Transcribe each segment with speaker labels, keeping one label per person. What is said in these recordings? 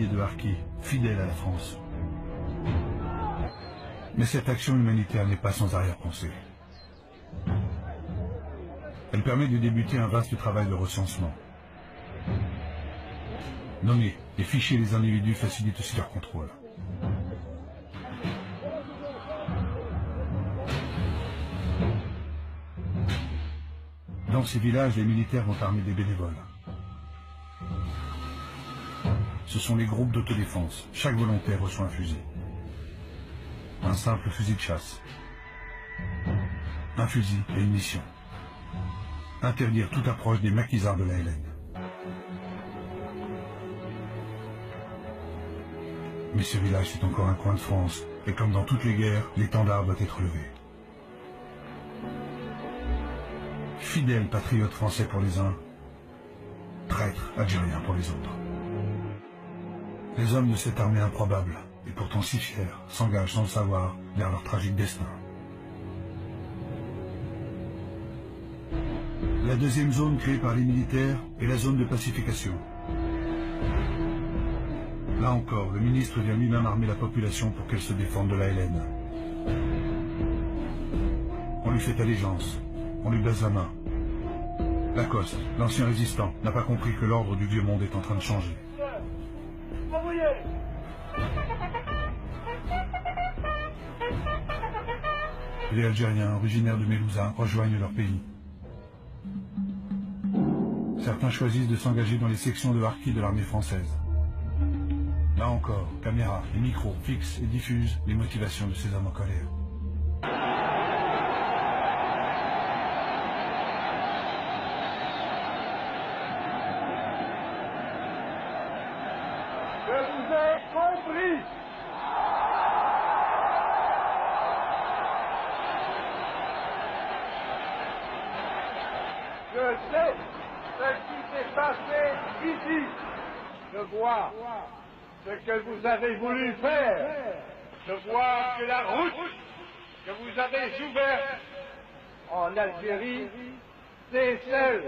Speaker 1: milliers de Harkis, fidèles à la France. Mais cette action humanitaire n'est pas sans arrière-pensée. Elle permet de débuter un vaste travail de recensement. Nommer et ficher les individus facilite aussi leur contrôle. Dans ces villages, les militaires vont armer des bénévoles. Ce sont les groupes d'autodéfense. Chaque volontaire reçoit un fusil. Un simple fusil de chasse. Un fusil et une mission. Interdire toute approche des maquisards de la LN. Mais ce village, c'est encore un coin de France. Et comme dans toutes les guerres, l'étendard doit être levé. Fidèles patriotes français pour les uns, traîtres algériens pour les autres. Les hommes de cette armée improbable, et pourtant si fiers, s'engagent sans le savoir vers leur tragique destin. La deuxième zone créée par les militaires est la zone de pacification. Là encore, le ministre vient lui-même armer la population pour qu'elle se défende de la LN. On lui fait allégeance, on lui baise la main. Lacoste, l'ancien résistant, n'a pas compris que l'ordre du vieux monde est en train de changer. Les Algériens, originaires de Mélouza, rejoignent leur pays. Certains choisissent de s'engager dans les sections de Harkis de l'armée française. Là encore, caméras et micros fixent et diffusent les motivations de ces hommes en colère.
Speaker 2: Je vous ai compris. Je sais ce qui s'est passé ici. Je vois ce que vous avez voulu faire. Je vois que la route que vous avez ouverte en Algérie, c'est celle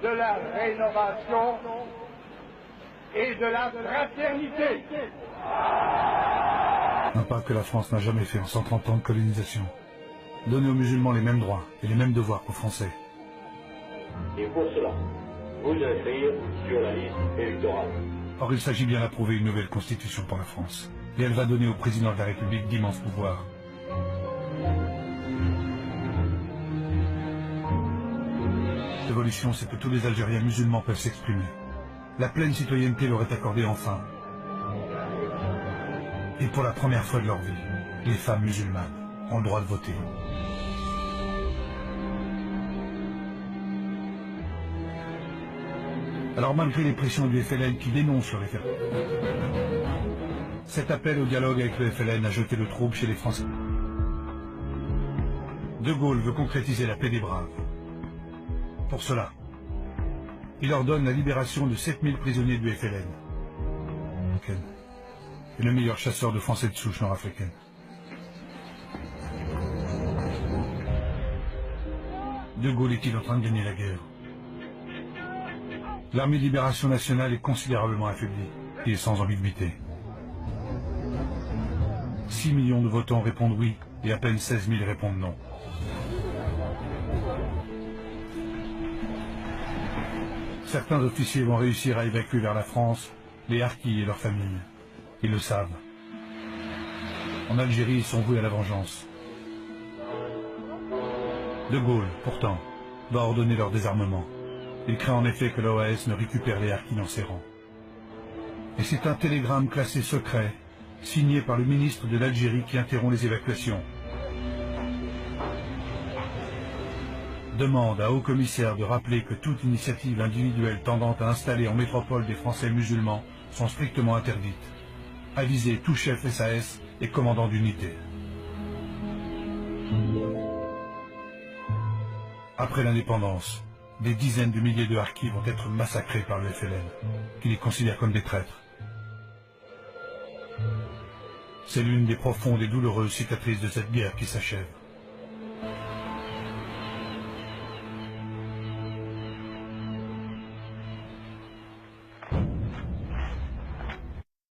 Speaker 2: de la rénovation et de la fraternité.
Speaker 1: Un pas que la France n'a jamais fait en 130 ans de colonisation. Donner aux musulmans les mêmes droits et les mêmes devoirs qu'aux Français.
Speaker 3: Et pour cela, vous inscrire sur la liste électorale.
Speaker 1: Or, il s'agit bien d'approuver une nouvelle constitution pour la France. Et elle va donner au président de la République d'immenses pouvoirs. L'évolution, c'est que tous les Algériens musulmans peuvent s'exprimer. La pleine citoyenneté leur est accordée enfin. Et pour la première fois de leur vie, les femmes musulmanes ont le droit de voter. Alors malgré les pressions du FLN qui dénoncent le référendum, cet appel au dialogue avec le FLN a jeté le trouble chez les Français. De Gaulle veut concrétiser la paix des braves. Pour cela, il ordonne la libération de 7000 prisonniers du FLN. Et le meilleur chasseur de Français de souche nord-africaine. De Gaulle est-il en train de gagner la guerre? L'armée de libération nationale est considérablement affaiblie et sans ambiguïté. 6 millions de votants répondent oui et à peine 16 000 répondent non. Certains officiers vont réussir à évacuer vers la France les Harkis et leurs familles. Ils le savent. En Algérie, ils sont voués à la vengeance. De Gaulle, pourtant, va ordonner leur désarmement. Il craint en effet que l'OAS ne récupère les Harkis dans ses rangs. Et c'est un télégramme classé secret, signé par le ministre de l'Algérie qui interrompt les évacuations. Demande à haut-commissaire de rappeler que toute initiative individuelle tendant à installer en métropole des Français musulmans sont strictement interdites. Aviser tout chef SAS et commandant d'unité. Après l'indépendance, des dizaines de milliers de Harkis vont être massacrés par le FLN, qui les considère comme des traîtres. C'est l'une des profondes et douloureuses cicatrices de cette guerre qui s'achève.